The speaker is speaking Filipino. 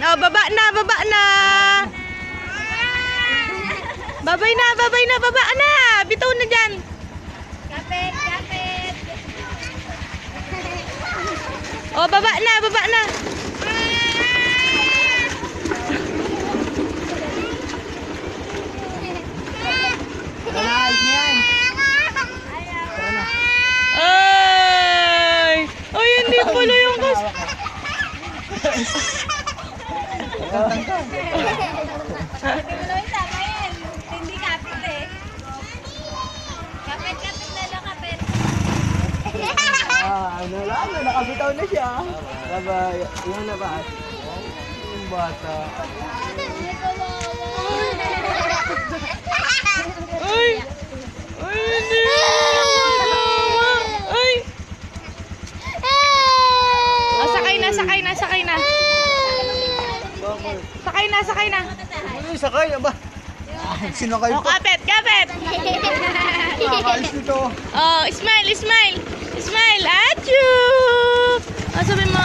Oh, baba na, baba na. Babay na, babay na, baba na. Bitaw na dyan. Kapit, kapit. Oh, baba na, baba na. Ay! Ay, hindi pala yung kas... Hindi mo naman samayin. Hindi kapit eh. Kapit, kapit na lang, kapit. Ano lang, nakabitaw na siya. Sabay, yung labas. Yung bata. Ay! Ay, hindi! Ay! Oh, sakay na, sakay na, sakay na. Sakay na, sakay na. Ano yung sakay? Aba? Sinakay Oh, pa. kapit, kapit! Nakakaalis nito. Oh, smile, smile! Smile! Achoo! Oh, sabi mo,